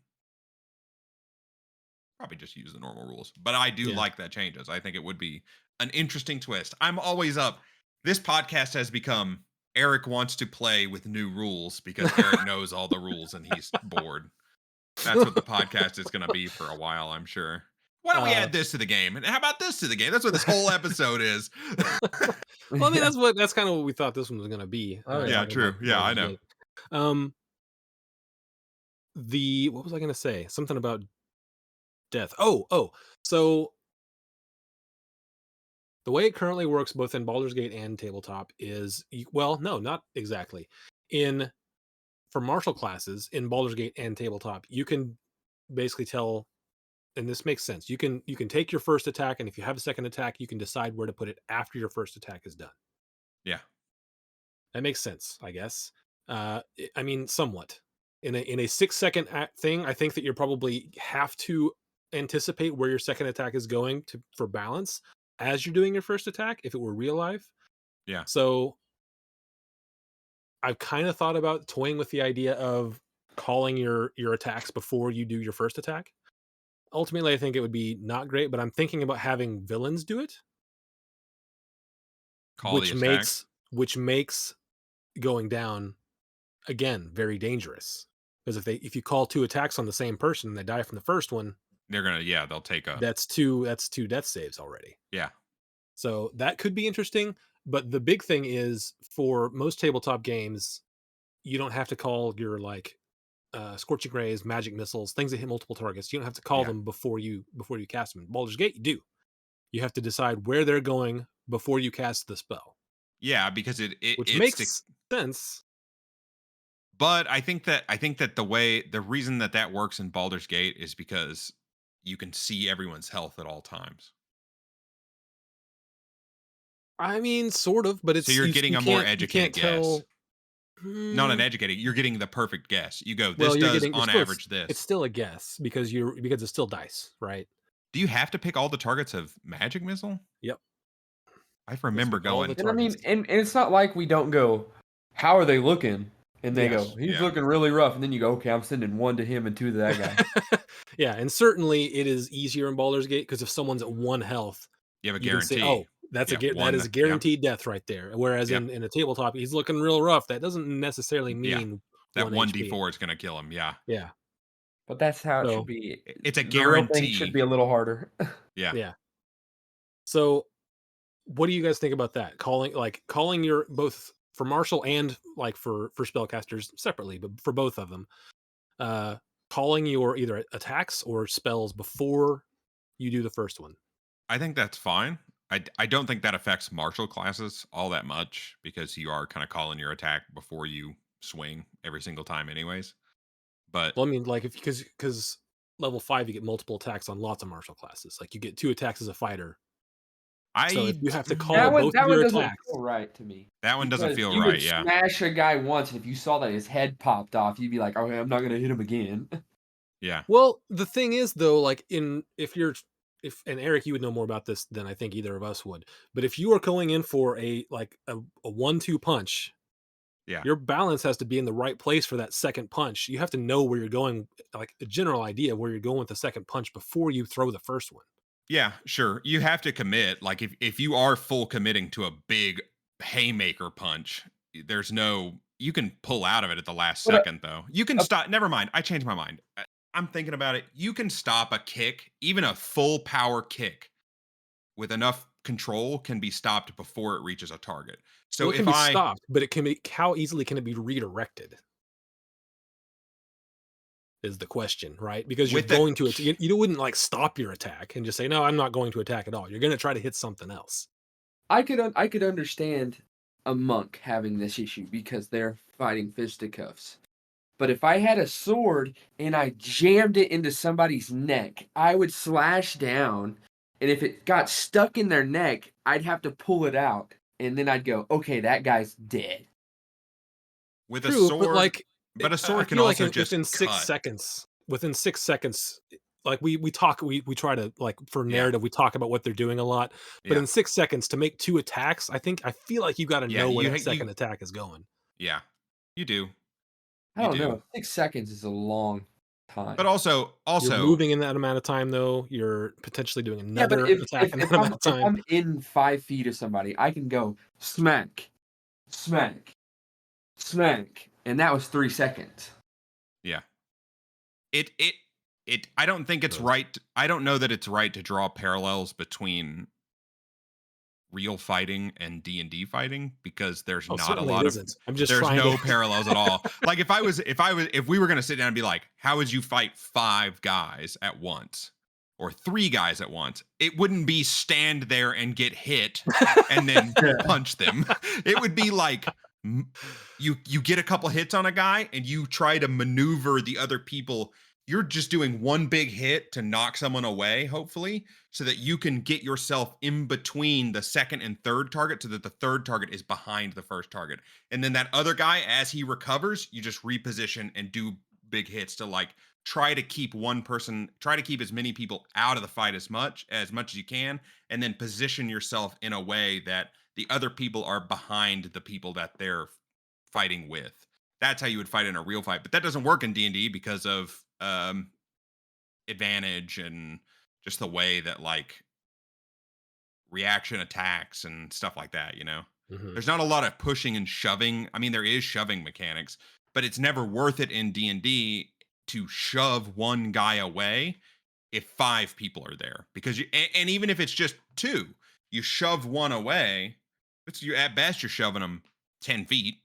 probably just use the normal rules. But I do Yeah. like that changes. I think it would be an interesting twist. I'm always up. This podcast has become Eric wants to play with new rules because Eric knows all the rules and he's bored. That's what the podcast is going to be for a while, I'm sure. Why don't we add this to the game? And how about this to the game? That's what this whole episode is. Well, I mean, that's kind of what we thought this one was going to be. Oh, yeah, talking true. about Yeah, I Baldur's know. Gate. What was I going to say? Something about death. Oh. So the way it currently works, both in Baldur's Gate and tabletop, is well, no, not exactly. For martial classes in Baldur's Gate and tabletop, you can basically tell, and this makes sense. You can take your first attack, and if you have a second attack, you can decide where to put it after your first attack is done. Yeah. That makes sense, I guess. I mean, somewhat. In a 6-second thing, I think that you probably have to anticipate where your second attack is going for balance as you're doing your first attack. If it were real life, Yeah. So I've kind of thought about toying with the idea of calling your attacks before you do your first attack. Ultimately, I think it would be not great, but I'm thinking about having villains do it, Call the attack. which makes going down again very dangerous. Because if you call 2 attacks on the same person and they die from the first one, they'll take a that's two death saves already. Yeah. So that could be interesting. But the big thing is, for most tabletop games, you don't have to call your scorching rays, magic missiles, things that hit multiple targets. You don't have to call them before you cast them. In Baldur's Gate, you do. You have to decide where they're going before you cast the spell. Yeah, because which makes sense. But I think that the reason that works in Baldur's Gate is because you can see everyone's health at all times. I mean, sort of, but it's so you're getting a more educated guess. Not an Hmm. educated. You're getting the perfect guess. You go, Well, this you're does getting- on it's still- average this. It's still a guess because it's still dice, right? Do you have to pick all the targets of magic missile? Yep. I remember pick all going. the And I mean, targets. and it's not like we don't go, how are they looking? And they Yes. go, he's Yeah. looking really rough. And then you go, okay, I'm sending 1 to him and 2 to that guy. Yeah, and certainly it is easier in Baldur's Gate because if someone's at 1 health, You have a you can say, guarantee. "Oh, that one is a that- guaranteed death right there." Whereas Yeah. in a tabletop, he's looking real rough. That doesn't necessarily Yeah. mean That 1 1d4 is going to kill him. Yeah. Yeah. But that's how it So- should be. It's a The real thing guarantee. should be a little harder. Yeah. Yeah. So, what do you guys think about that? Calling your both for martial and for spellcasters separately, but for both of them, calling your either attacks or spells before you do the first one. I think that's fine. I don't think that affects martial classes all that much because you are kind of calling your attack before you swing every single time anyways. But Well, I mean, because level 5 you get multiple attacks on lots of martial classes. Like you get 2 attacks as a fighter. So if you have to call that one both of your doesn't attacks, feel right to me. that one doesn't Because feel you right, would yeah. smash a guy once, and if you saw that his head popped off, you'd be like, okay, I'm not going to hit him again. Yeah. well, the thing is though, if Eric, you would know more about this than I think either of us would. But if you are going in for a 1-2 punch Yeah. Your balance has to be in the right place for that second punch. You have to know where you're going, like a general idea of where you're going with the second punch before you throw the first one. Yeah, sure. You have to commit. Like if you are full committing to a big haymaker punch, there's no you can pull out of it at the last But second though. You can stop. Never mind. I changed my mind. I'm thinking about it. You can stop a kick, even a full power kick with enough control can be stopped before it reaches a target. Well, So it can if be I stopped, but it can be how easily can it be redirected? Is the question, right? Because you're with the going to you wouldn't like stop your attack and just say, "No, I'm not going to attack at all." You're going to try to hit something else. I could understand a monk having this issue because they're fighting fisticuffs. But if I had a sword and I jammed it into somebody's neck, I would slash down, and if it got stuck in their neck, I'd have to pull it out, and then I'd go, okay, that guy's dead. with a True, but sword, like but a I sword can feel like also just within cut. within 6 seconds, like we try to like for Yeah. narrative we talk about what they're doing a lot, but Yeah. in 6 seconds to make two attacks, I feel like you got to Yeah, know where you that you second attack is going. yeah. You do. I You don't do. know. 6 seconds is a long But time. You're also moving in that amount of time, though. You're potentially doing Yeah, but another if attack if in if that amount I'm of if time. I'm in 5 feet of somebody, I can go smack, smack, smack, and that was 3 seconds. yeah. It I don't think it's Those. right. I don't know that it's right to draw parallels between real fighting and D&D fighting because there's Oh, not a certainly it lot of isn't. I'm just there's trying to. no parallels at all. Like if we were going to sit down and be like, how would you fight 5 guys at once or 3 guys at once? It wouldn't be stand there and get hit and then Yeah. punch them. It would be like you get a couple hits on a guy and you try to maneuver the other people. You're just doing one big hit to knock someone away, hopefully, so that you can get yourself in between the second and third target so that the third target is behind the first target. And then that other guy, as he recovers, you just reposition and do big hits to like try to keep as many people out of the fight as much as you can, and then position yourself in a way that the other people are behind the people that they're fighting with. That's how you would fight in a real fight. But that doesn't work in D&D because of advantage and just the way that like reaction attacks and stuff like that, you know. Mhm. There's not a lot of pushing and shoving. I mean, there is shoving mechanics, but it's never worth it in D&D to shove one guy away if 5 people are there because and even if it's just 2, you shove one away, it's you at best you're shoving them 10 feet.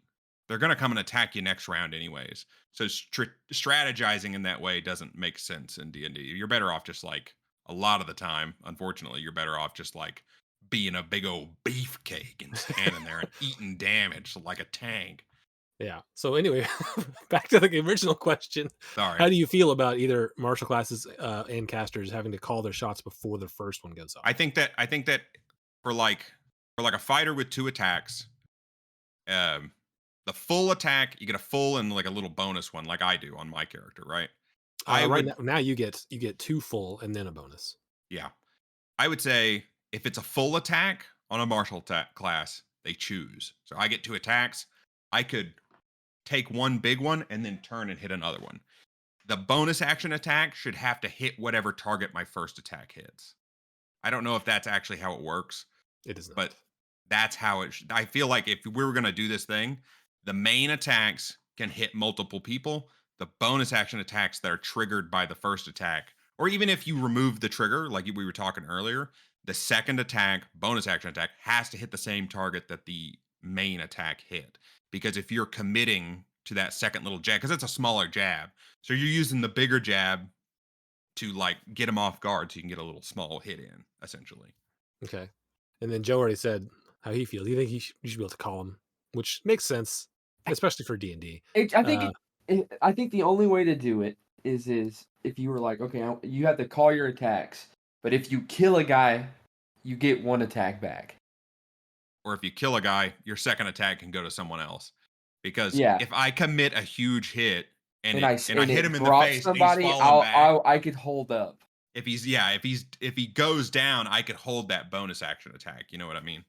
They're going to come and attack you next round anyways. So strategizing in that way doesn't make sense in D&D. You're better off just like a lot of the time, unfortunately, you're better off just like being a big old beefcake and standing there and eating damage like a tank. Yeah. So anyway, back to the original question. Sorry. How do you feel about either martial classes and casters having to call their shots before the first one goes off? I think that for like a fighter with 2 attacks, um the full attack, you get a full and like a little bonus one like I do on my character, right? I Right would now you get 2 full and then a bonus. yeah. I would say if it's a full attack on a martial attack class, they choose. So I get 2 attacks. I could take one big one and then turn and hit another one. The bonus action attack should have to hit whatever target my first attack hits. I don't know if that's actually how it works, It is not. but that's how I feel like if we were going to do this thing, the main attacks can hit multiple people. The bonus action attacks that are triggered by the first attack, or even if you remove the trigger, like we were talking earlier, the second attack, bonus action attack, has to hit the same target that the main attack hit. Because if you're committing to that second little jab, because it's a smaller jab, so you're using the bigger jab to like get them off guard so you can get a little small hit in, essentially. Okay. And then Joe already said how he feels. You think you should be able to call him, which makes sense, especially for D&D. I think the only way to do it is if you were like, okay, you have to call your attacks, but if you kill a guy, you get 1 attack back. Or if you kill a guy, your second attack can go to someone else. Because Yeah. if I commit a huge hit and I hit it him in the drops face somebody, and he's falling back, I could hold up. if he goes down, I could hold that bonus action attack. You know what I mean?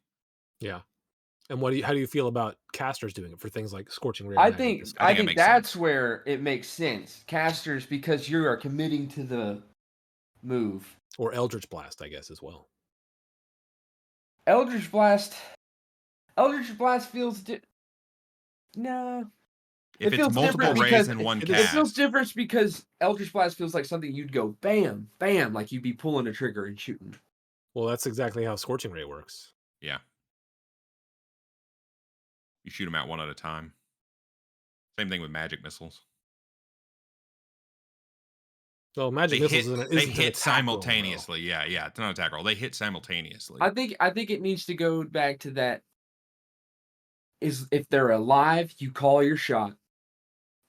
Yeah. And how do you feel about casters doing it for things like Scorching Ray or I Magic think Missile? I I think it think makes that's sense. where it makes sense. Casters, because you are committing to the move. Or Eldritch Blast, I guess, as well. Eldritch Blast. Eldritch Blast feels no. If It it's feels multiple different rays because in one it it is. feels cast, different because Eldritch Blast feels like something you'd go bam, bam, like you'd be pulling a trigger and shooting. Well, that's exactly how Scorching Ray works. yeah, you shoot them out one at a time. Same thing with magic missiles. Well, Magic Missiles They isn't an hit attack roll, though. simultaneously. Yeah, it's not an attack roll. They hit simultaneously. I think it needs to go back to that. Is if they're alive, you call your shot.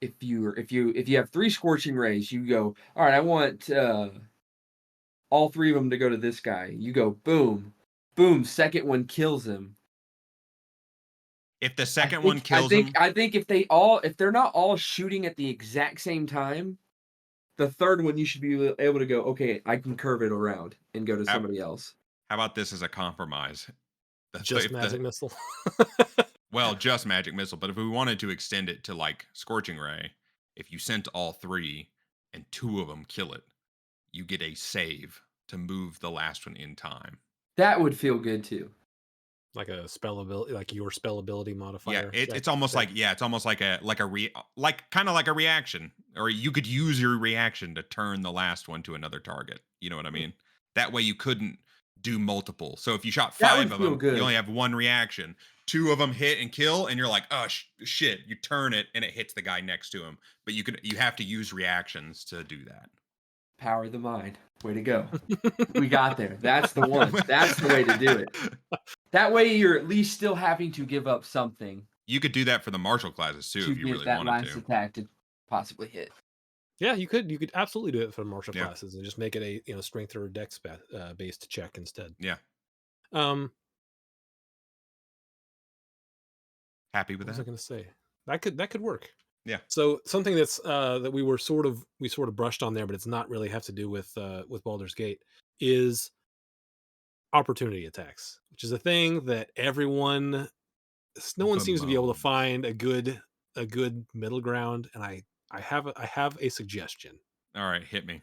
If you have 3 Scorching Rays, you go, all right, I want all 3 of them to go to this guy. You go boom, boom. Second one kills him. If the second one kills them, I think if they're not all shooting at the exact same time, the third one you should be able to go, okay, I can curve it around and go to how, somebody else. how about this as a compromise? Just Magic Missile. Well, just magic missile, but if we wanted to extend it to like Scorching Ray, if you sent all 3 and 2 of them kill it, you get a save to move the last one in time. That would feel good too. Like a spell ability, like your spell ability Yeah, modifier. it's almost like it's almost like kind of like a reaction, or you could use your reaction to turn the last one to another target. You know what I mean? That way you couldn't do multiple. So if you shot That 5 would of feel them, good. you only have one reaction. 2 of them hit and kill, and you're like, oh shit! You turn it and it hits the guy next to him. But you have to use reactions to do that. Power of the mind. Way to go. We got there. That's the one. That's the way to do it. That way you're at least still having to give up something You could do that for the martial classes too to if you get really that wanted last to. attack to possibly hit. Yeah, you could absolutely do it for martial Yeah. classes and just make it a strength or dex based check instead. Yeah. Um, Happy with what was I that? going to say? That could work. Yeah. So something that's that we sort of brushed on there, but it's not really have to do with Baldur's Gate, is opportunity attacks, which is a thing that no one seems to be able to Bemoans. find a good middle ground. And I have a suggestion. All right, hit me.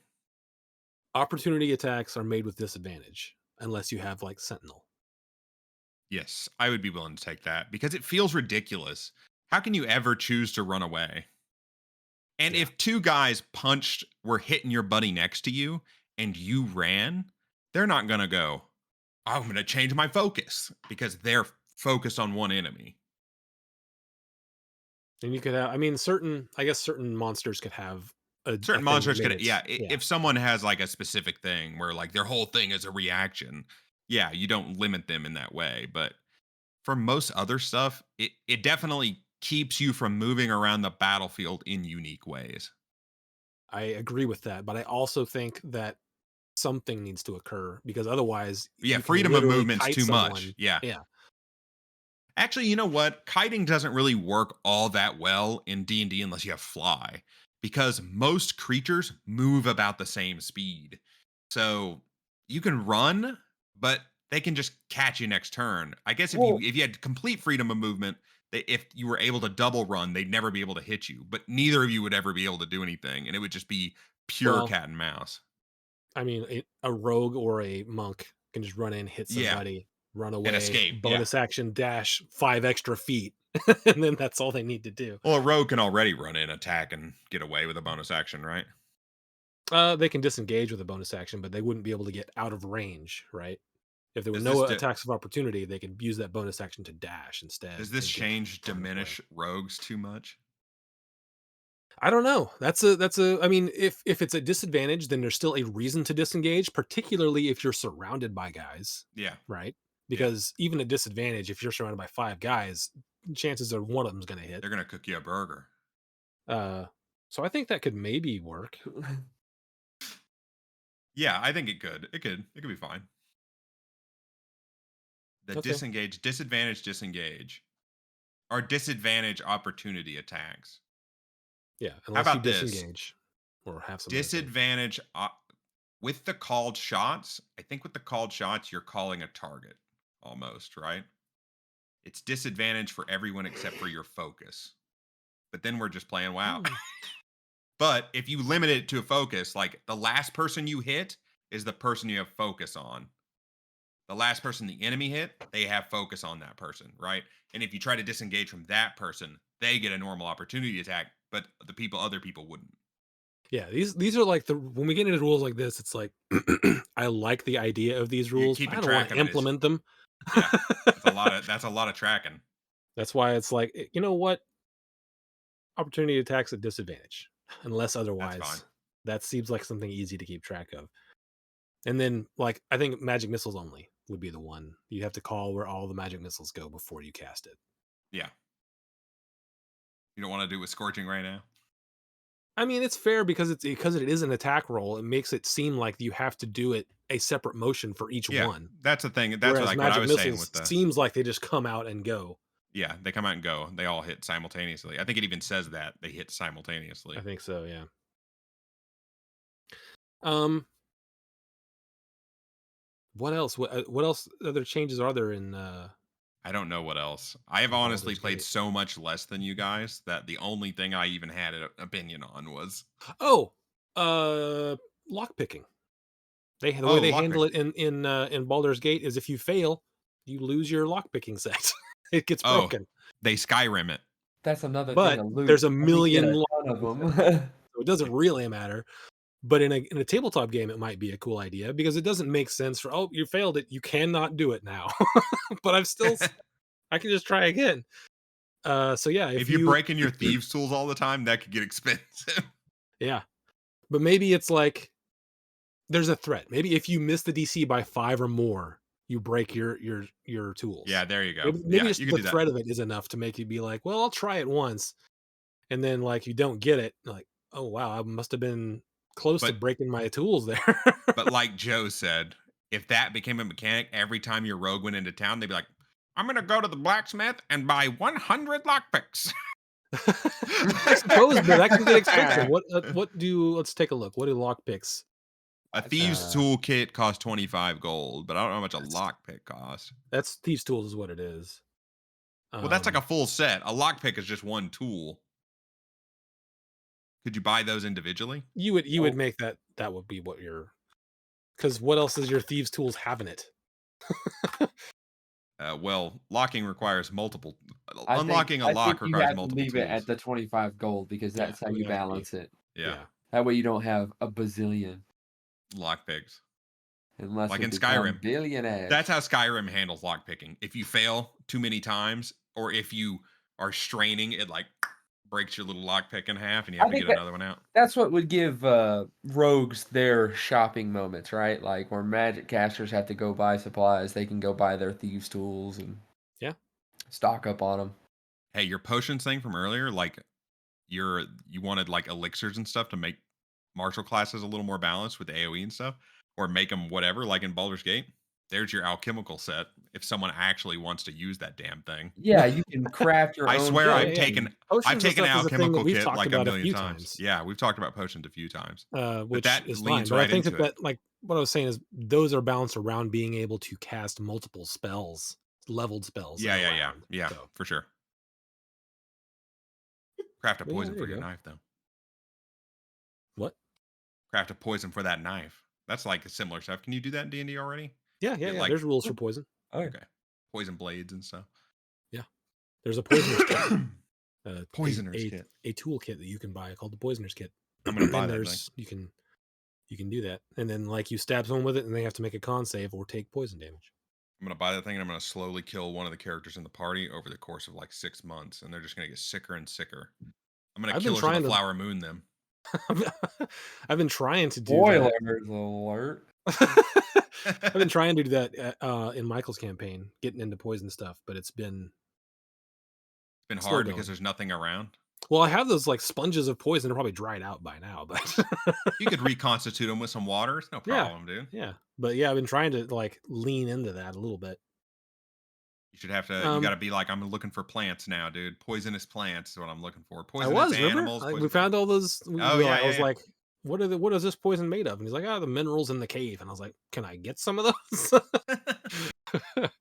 Opportunity attacks are made with disadvantage unless you have like Sentinel. Yes, I would be willing to take that because it feels ridiculous. How can you ever choose to run away? And Yeah. if 2 guys were hitting your buddy next to you and you ran, they're not going to go, I'm going to change my focus because they're focused on one enemy. And you could have, I mean, certain monsters could have a Certain thing that monsters made could, it. if someone has like a specific thing where like their whole thing is a reaction, yeah, you don't limit them in that way. But for most other stuff, it definitely keeps you from moving around the battlefield in unique ways. I agree with that, but I also think that something needs to occur because otherwise, Yeah, you can freedom of literally movement's kite too someone. much. Yeah. Yeah. Actually, you know what? Kiting doesn't really work all that well in D&D unless you have fly because most creatures move about the same speed. So, you can run, but they can just catch you next turn. I guess Well, if you had complete freedom of movement, if you were able to double run, they'd never be able to hit you, but neither of you would ever be able to do anything and it would just be pure Well, cat and mouse. I mean, a rogue or a monk can just run in, hit Yeah, somebody, run and away, escape. Yeah. bonus action dash 5 extra feet, and then that's all they need to do. Well, a rogue can already run in, attack, and get away with a bonus action, right? They can disengage with a bonus action, but they wouldn't be able to get out of range, right? If there were Does no this attacks of opportunity, they could use that bonus action to dash instead. Does this and get change farther away. diminish rogues too much? I don't know. That's a. I mean, if it's a disadvantage, then there's still a reason to disengage, particularly if you're surrounded by guys, Yeah. right? Because even a disadvantage, if you're surrounded by 5 guys, chances are one of them's going to hit. They're going to cook you a burger. So I think that could maybe work. Yeah, I think it could. It could be fine. The Okay. disengage, or disadvantage opportunity attacks. Yeah, unless you about this? disengage or have some other thing. Disadvantage with the called shots. I think with the called shots, you're calling a target almost, right? It's disadvantage for everyone except for your focus. But then we're just playing WoW. But if you limit it to a focus, like the last person you hit is the person you have focus on. The last person the enemy hit, they have focus on that person, right? And if you try to disengage from that person, they get a normal opportunity attack, but other people wouldn't. Yeah, these are like when we get into rules like this, it's like I like the idea of these rules, but I don't want to implement them. Yeah, that's a lot of tracking. That's why it's like, you know what? Opportunity attacks at disadvantage, unless otherwise. That seems like something easy to keep track of. And then, like, I think magic missiles only would be the one you have to call where all the magic missiles go before you cast it. Yeah. You don't want to do it with scorching right now. I mean, it's fair because it is an attack roll. It makes it seem like you have to do it a separate motion for each one. That's the thing. That's like what I was saying with the seems like they just come out and go. Yeah, they come out and go. They all hit simultaneously. I think it even says that they hit simultaneously. I think so, yeah. What else? What else other changes are there in I don't know what else. I have honestly played so much less than you guys that the only thing I even had an opinion on was lock picking. The way they handle it in Baldur's Gate is if you fail, you lose your lock picking set. It gets broken. They Skyrim it. That's another but thing. But there's a million of them. So it doesn't really matter. But in a tabletop game, it might be a cool idea because it doesn't make sense for, you failed it. You cannot do it now. But I can just try again. So yeah. If you're breaking your thieves tools all the time, that could get expensive. Yeah. But maybe it's like, there's a threat. Maybe if you miss the DC by 5 or more, you break your tools. Yeah, there you go. Maybe just the threat of it is enough to make you be like, well, I'll try it once. And then like you don't get it. Like, oh wow, I must have been close to breaking my tools there. But like Joe said, if that became a mechanic, every time your rogue went into town, they'd be like, I'm gonna go to the blacksmith and buy 100 lockpicks. I suppose, but that can get expensive. Let's take a look. What do lockpicks? A thieves toolkit costs 25 gold, but I don't know how much a lockpick costs. That's thieves tools is what it is. Well, that's like a full set. A lockpick is just one tool. Could you buy those individually? You would make that would be what because what else does your thieves tools have in it? Well, locking requires multiple. Unlocking a lock requires multiple leave tools. it at the 25 gold because that's how you balance it. Yeah. That way you don't have a bazillion lockpicks. Unless like in Skyrim, billionaires. That's how Skyrim handles lockpicking. If you fail too many times, or if you are straining, it like breaks your little lockpick in half, and you have to get another one out. That's what would give rogues their shopping moments, right? Like where magic casters have to go buy supplies, they can go buy their thieves' tools and stock up on them. Hey, your potions thing from earlier, like you wanted like elixirs and stuff to make martial classes a little more balanced with AoE and stuff, or make them whatever, like in Baldur's Gate. There's your alchemical set if someone actually wants to use that damn thing. Yeah, you can craft your own. I swear I've taken an alchemical kit like a million times. Yeah, we've talked about potions a few times. Which that is leans fine, right I think into that like what I was saying is those are balanced around being able to cast multiple spells, leveled spells. Yeah, for sure. Craft a poison for your knife, though. What? Craft a poison for that knife. That's like a similar stuff. Can you do that in D&D already? Yeah. Like, there's rules for poison. Okay. Poison blades and stuff. Yeah. There's a poisoner's kit. Poisoner's kit. A toolkit that you can buy called the poisoner's kit. I'm gonna buy that thing. You can do that. And then like you stab someone with it and they have to make a con save or take poison damage. I'm gonna buy that thing and I'm gonna slowly kill one of the characters in the party over the course of like 6 months, and they're just gonna get sicker and sicker. I'm gonna kill her to the flower moon them. I've been trying to do Spoilers alert. I've been trying to do that in Michael's campaign, getting into poison stuff, but it's been hard because there's nothing around. Well, I have those like sponges of poison. They're probably dried out by now, but you could reconstitute them with some water. It's no problem, dude. Yeah, but I've been trying to like lean into that a little bit. You should have to. You got to be like, I'm looking for plants now, dude. Poisonous plants is what I'm looking for. Poisonous animals. We found all those. I was like, what is this poison made of? And he's like, the minerals in the cave. And I was like, can I get some of those?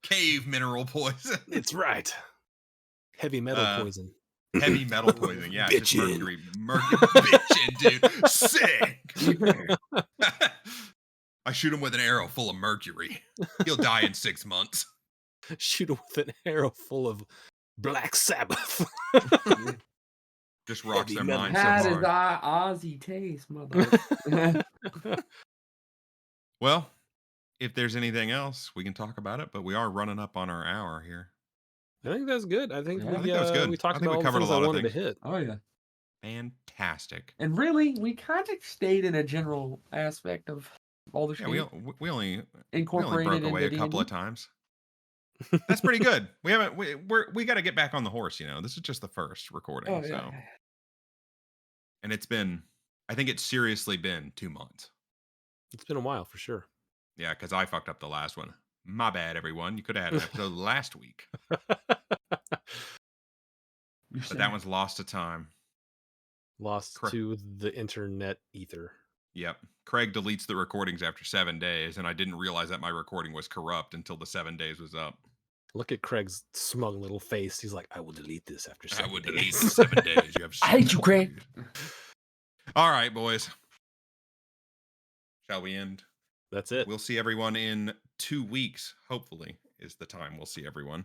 Cave mineral poison. It's right. Heavy metal Uh, poison. Heavy metal poison. Yeah, it's just Bitchin'. mercury. Bitchin', dude. Sick. I shoot him with an arrow full of mercury. He'll die in 6 months. Shoot him with an arrow full of Black Sabbath. Just rocks Heavy their metal. mind so How does hard. Ozzy taste, mother? Well, if there's anything else, we can talk about it, but we are running up on our hour here. I think that's good. I think Yeah. I think that was good. we talked I think about we all the covered a things I lot of wanted to things. hit. Oh yeah. Fantastic. And really, we kind of stayed in a general aspect of all the Yeah, shit we only incorporated broke away a into couple of D&D. times. That's pretty good. We haven't. We got to get back on the horse. You know, this is just the first recording. Oh yeah. So, and it's been. I think it's seriously been 2 months. It's been a while for sure. Yeah, because I fucked up the last one. My bad, everyone. You could have had an episode last week, but that one's lost to time. Lost to the internet ether. Yep. Craig deletes the recordings after 7 days, and I didn't realize that my recording was corrupt until the 7 days was up. Look at Craig's smug little face. He's like, I will delete this after 7 days. I would delete in 7 days. You have I hate you, Craig. All right, boys. Shall we end? That's it. We'll see everyone in 2 weeks, hopefully, is the time we'll see everyone.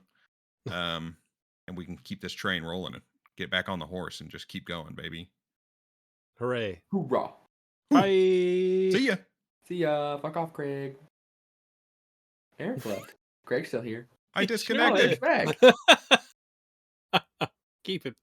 And we can keep this train rolling and get back on the horse and just keep going, baby. Hooray. Hoorah. Bye. See ya. See ya. Fuck off, Craig. Eric left. Craig's still here. I Oh, disconnected. Eric's back. Keep it.